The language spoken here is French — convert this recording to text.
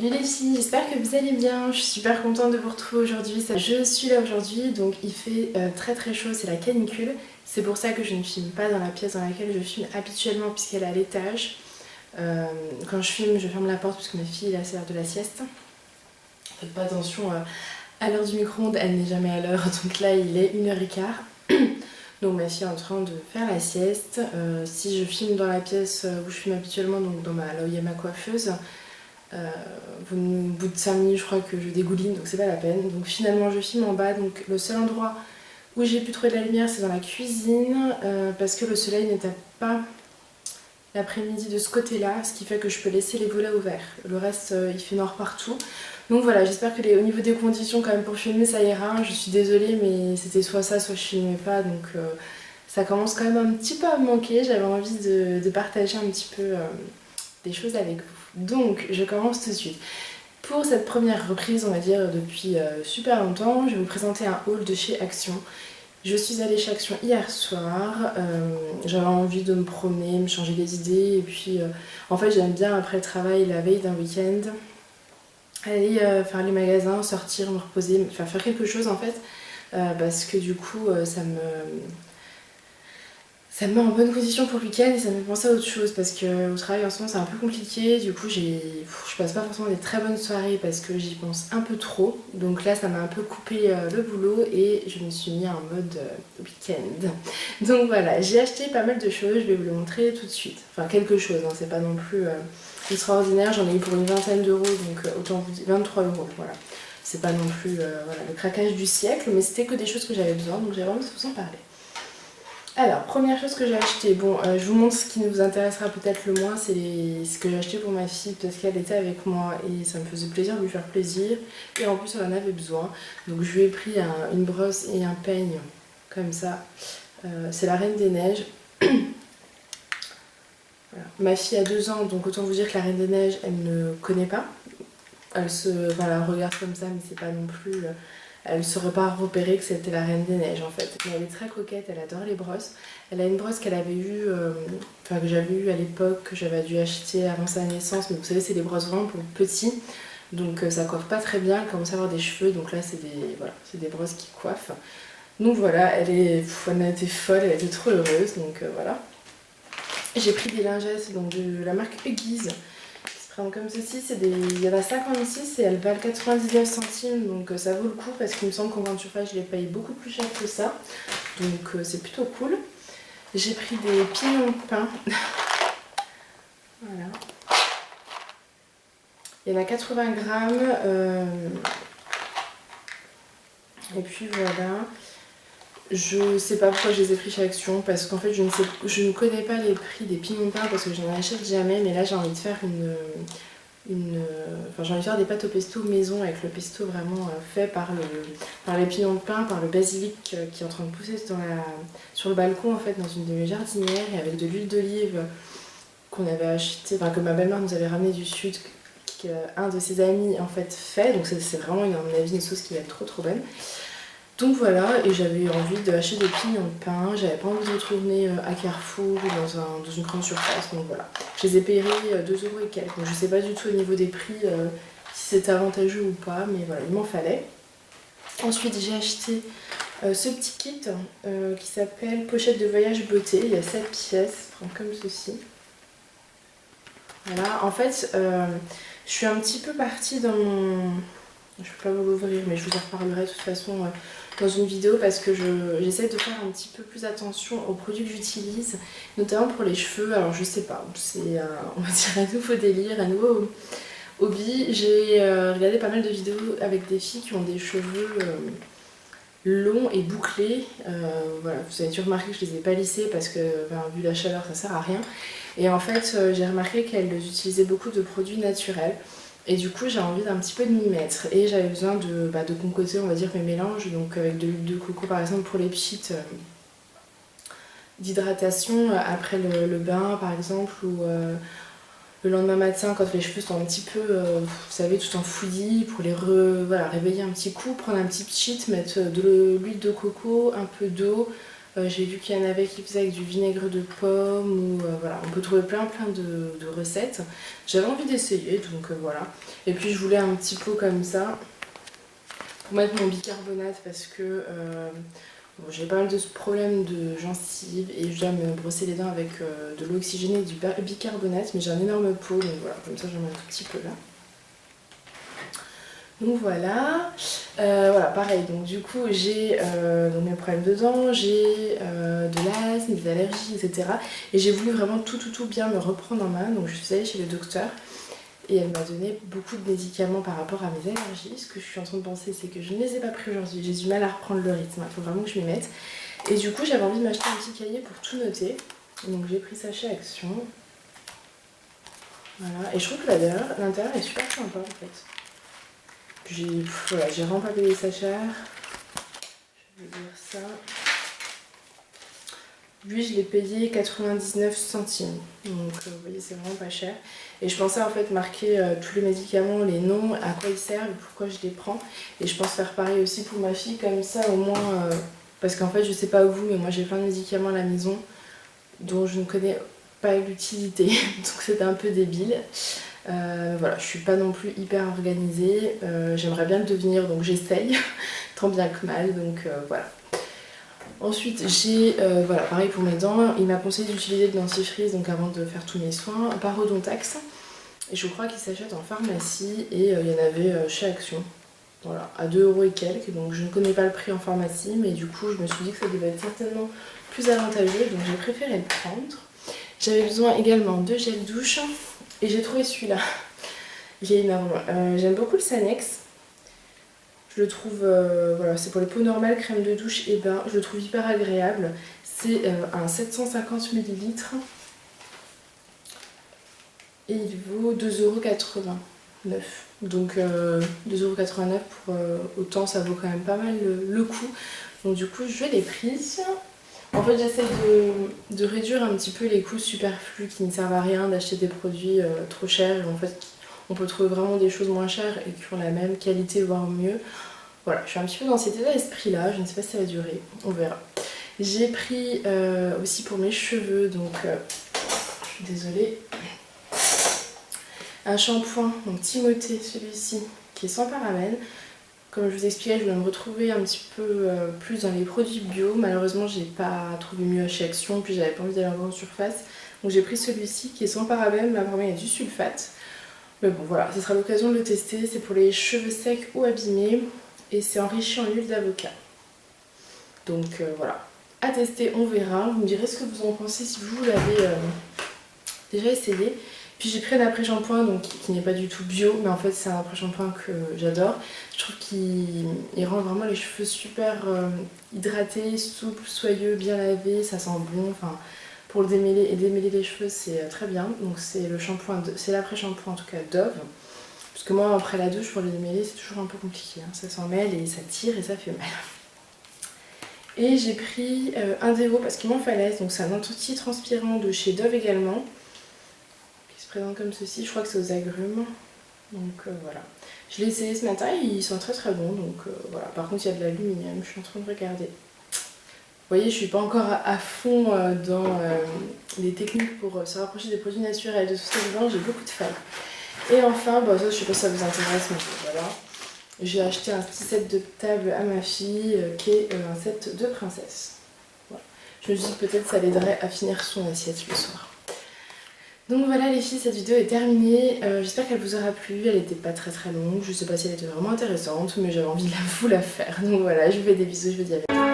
Salut les filles, j'espère que vous allez bien. Je suis super contente de vous retrouver aujourd'hui. Je suis là aujourd'hui, donc il fait très très chaud, c'est la canicule. C'est pour ça que je ne filme pas dans la pièce dans laquelle je filme habituellement puisqu'elle est à l'étage. Quand je filme, je ferme la porte puisque ma fille là c'est l'heure de la sieste. Faites pas attention à l'heure du micro-ondes, elle n'est jamais à l'heure, donc là il est 1h15. Donc ma fille est en train de faire la sieste. Si je filme dans la pièce où je filme habituellement, donc là où il y a ma coiffeuse, au bout de 5 minutes je crois que je dégouline, donc c'est pas la peine. Donc finalement je filme en bas, donc le seul endroit où j'ai pu trouver de la lumière c'est dans la cuisine, parce que le soleil ne tape pas l'après-midi de ce côté là, ce qui fait que je peux laisser les volets ouverts. Le reste il fait noir partout. Donc voilà, j'espère que au niveau des conditions quand même pour filmer ça ira. Je suis désolée mais c'était soit ça soit je filmais pas, donc ça commence quand même un petit peu à me manquer. J'avais envie de partager un petit peu des choses avec vous. Donc je commence tout de suite. Pour cette première reprise, on va dire depuis super longtemps, je vais vous présenter un haul de chez Action. Je suis allée chez Action hier soir, j'avais envie de me promener, me changer les idées, et puis en fait j'aime bien après le travail, la veille d'un week-end, aller faire les magasins, sortir, me reposer, faire quelque chose en fait, parce que du coup ça me met en bonne position pour le week-end et ça me fait penser à autre chose parce qu'au travail en ce moment c'est un peu compliqué, du coup je passe pas forcément des très bonnes soirées parce que j'y pense un peu trop, donc là ça m'a un peu coupé le boulot et je me suis mis en mode week-end. Donc voilà, j'ai acheté pas mal de choses, je vais vous le montrer tout de suite, enfin quelque chose, hein, c'est pas non plus extraordinaire, j'en ai eu pour une vingtaine d'euros, donc autant vous dire 23 euros, voilà. C'est pas non plus voilà, le craquage du siècle, mais c'était que des choses que j'avais besoin, donc j'avais envie de vous en parler. Alors, première chose que j'ai acheté, bon, je vous montre ce qui nous intéressera peut-être le moins, c'est ce que j'ai acheté pour ma fille parce qu'elle était avec moi et ça me faisait plaisir de lui faire plaisir et en plus elle en avait besoin. Donc je lui ai pris une brosse et un peigne comme ça, c'est la Reine des Neiges. Voilà. Ma fille a 2 ans, donc autant vous dire que la Reine des Neiges, elle ne connaît pas. Elle regarde comme ça, mais c'est pas non plus... elle ne saurait pas repérer que c'était la Reine des Neiges en fait. Mais elle est très coquette, elle adore les brosses. Elle a une brosse qu'elle avait eue, que j'avais eue à l'époque, que j'avais dû acheter avant sa naissance. Mais vous savez, c'est des brosses vraiment pour petits. Donc ça coiffe pas très bien, elle commence à avoir des cheveux. Donc là, c'est des brosses qui coiffent. Donc voilà, elle a été folle, elle était trop heureuse. Donc voilà. J'ai pris des lingettes donc, de la marque Huggies. Comme ceci, il y en a 56 et elles valent 99 centimes, donc ça vaut le coup parce qu'il me semble qu'en grande surface je les paye beaucoup plus cher que ça, donc c'est plutôt cool. J'ai pris des pignons de pain. Voilà. Il y en a 80 grammes. Et puis voilà. Je sais pas pourquoi je les ai pris chez Action parce qu'en fait je ne connais pas les prix des pignons de pain parce que je n'en achète jamais, mais là j'ai envie de faire j'ai envie de faire des pâtes au pesto maison avec le pesto vraiment fait par les pignons de pain, par le basilic qui est en train de pousser sur le balcon en fait dans une de mes jardinières, et avec de l'huile d'olive qu'on avait acheté, que ma belle-mère nous avait ramené du sud, qu'un de ses amis en fait fait, donc c'est vraiment à mon avis une sauce qui va être trop trop bonne. Donc voilà, et j'avais envie d'acheter des pignons de pain, j'avais pas envie de retourner à Carrefour ou dans une grande surface, donc voilà. Je les ai payés 2 € et quelques, donc je sais pas du tout au niveau des prix si c'était avantageux ou pas, mais voilà, il m'en fallait. Ensuite j'ai acheté ce petit kit qui s'appelle pochette de voyage beauté, il y a 7 pièces, comme ceci. Voilà, en fait je suis un petit peu partie dans mon... Je ne peux pas vous l'ouvrir, mais je vous en reparlerai de toute façon dans une vidéo parce que j'essaie de faire un petit peu plus attention aux produits que j'utilise, notamment pour les cheveux. Alors je sais pas, c'est on va dire un nouveau délire, un nouveau hobby. J'ai regardé pas mal de vidéos avec des filles qui ont des cheveux longs et bouclés. Voilà, vous avez dû remarquer que je les ai pas lissés parce que vu la chaleur ça sert à rien. Et en fait j'ai remarqué qu'elles utilisaient beaucoup de produits naturels. Et du coup j'ai envie d'un petit peu de m'y mettre et j'avais besoin de concocter on va dire mes mélanges, donc avec de l'huile de coco par exemple pour les petites d'hydratation après le bain par exemple, ou le lendemain matin quand les cheveux sont un petit peu vous savez tout en fouillis, pour les réveiller un petit coup, prendre un petit cheat, mettre de l'huile de coco, un peu d'eau, J'ai vu qu'il y en avait qui faisaient avec du vinaigre de pomme ou voilà, on peut trouver plein de recettes. J'avais envie d'essayer donc voilà. Et puis je voulais un petit pot comme ça pour mettre mon bicarbonate parce que bon, j'ai pas mal de problèmes de gencives et je dois me brosser les dents avec de l'eau oxygénée et du bicarbonate, mais j'ai un énorme pot donc voilà, comme ça j'en mets un tout petit peu là. Donc voilà, voilà pareil, donc du coup j'ai mes problèmes de dents, j'ai de l'asthme, des allergies, etc. Et j'ai voulu vraiment tout bien me reprendre en main, donc je suis allée chez le docteur et elle m'a donné beaucoup de médicaments par rapport à mes allergies. Ce que je suis en train de penser, c'est que je ne les ai pas pris aujourd'hui, j'ai du mal à reprendre le rythme, il faut vraiment que je m'y mette. Et du coup j'avais envie de m'acheter un petit cahier pour tout noter, donc j'ai pris ça chez Action. Voilà, et je trouve que l'intérieur est super sympa en fait. J'ai rempapé les sachets. Je vais dire ça. Lui, je l'ai payé 99 centimes. Donc, vous voyez, c'est vraiment pas cher. Et je pensais en fait marquer tous les médicaments, les noms, à quoi ils servent, pourquoi je les prends. Et je pense faire pareil aussi pour ma fille, comme ça au moins. Parce qu'en fait, je sais pas vous, mais moi j'ai plein de médicaments à la maison dont je ne connais pas l'utilité. Donc, c'était un peu débile. Voilà, je suis pas non plus hyper organisée, j'aimerais bien le devenir donc j'essaye, tant bien que mal, donc voilà. Ensuite j'ai, voilà, pareil pour mes dents, il m'a conseillé d'utiliser le dentifrice donc avant de faire tous mes soins, un parodontax, et je crois qu'il s'achète en pharmacie et il y en avait chez Action, voilà, à 2 € et quelques, donc je ne connais pas le prix en pharmacie, mais du coup je me suis dit que ça devait être certainement plus avantageux, donc j'ai préféré le prendre. J'avais besoin également de gel douche. Et j'ai trouvé celui-là, il est énorme. J'aime beaucoup le Sanex. Je le trouve, voilà, c'est pour les peaux normales, crème de douche et bain. Je le trouve hyper agréable. C'est un 750 ml. Et il vaut 2,89 €. Donc 2,89 € pour autant, ça vaut quand même pas mal le coup. Donc du coup, je l'ai prise. En fait, j'essaie de réduire un petit peu les coûts superflus qui ne servent à rien d'acheter des produits trop chers. En fait, on peut trouver vraiment des choses moins chères et qui ont la même qualité, voire mieux. Voilà, je suis un petit peu dans cet état d'esprit-là. Je ne sais pas si ça va durer, on verra. J'ai pris aussi pour mes cheveux, donc je suis désolée, un shampoing, donc Timothée, celui-ci, qui est sans parabènes. Comme je vous expliquais, je voulais me retrouver un petit peu plus dans les produits bio. Malheureusement, j'ai pas trouvé mieux chez Action, puis j'avais pas envie d'aller en grande surface. Donc j'ai pris celui-ci qui est sans parabènes, mais apparemment il y a du sulfate. Mais bon voilà, ce sera l'occasion de le tester. C'est pour les cheveux secs ou abîmés et c'est enrichi en huile d'avocat. Donc voilà, à tester, on verra. Vous me direz ce que vous en pensez si vous l'avez déjà essayé. Puis j'ai pris un après-shampoing donc qui n'est pas du tout bio, mais en fait c'est un après-shampoing que j'adore. Je trouve qu'il rend vraiment les cheveux super hydratés, souples, soyeux, bien lavés, ça sent bon. Enfin, pour le démêler et démêler les cheveux c'est très bien. Donc c'est le shampoing, c'est l'après-shampoing en tout cas Dove. Parce que moi après la douche pour le démêler c'est toujours un peu compliqué, hein. Ça s'en mêle et ça tire et ça fait mal. Et j'ai pris un déo parce qu'il m'en fallait, donc c'est un anti-transpirant de chez Dove également. Présent comme ceci, je crois que c'est aux agrumes, donc voilà. Je l'ai essayé ce matin, il sent très très bon, donc voilà. Par contre il y a de l'aluminium, je suis en train de regarder. Vous voyez, je suis pas encore à fond dans les techniques pour se rapprocher des produits naturels, de tout ça dedans, j'ai beaucoup de failles. Et enfin, bon, ça je sais pas si ça vous intéresse, mais voilà. J'ai acheté un petit set de table à ma fille qui est un set de princesse. Voilà. Je me suis dit que peut-être ça l'aiderait à finir son assiette le soir. Donc voilà les filles, cette vidéo est terminée, j'espère qu'elle vous aura plu, elle était pas très longue, je sais pas si elle était vraiment intéressante, mais j'avais envie de vous la faire. Donc voilà, je vous fais des bisous, je vous dis à bientôt.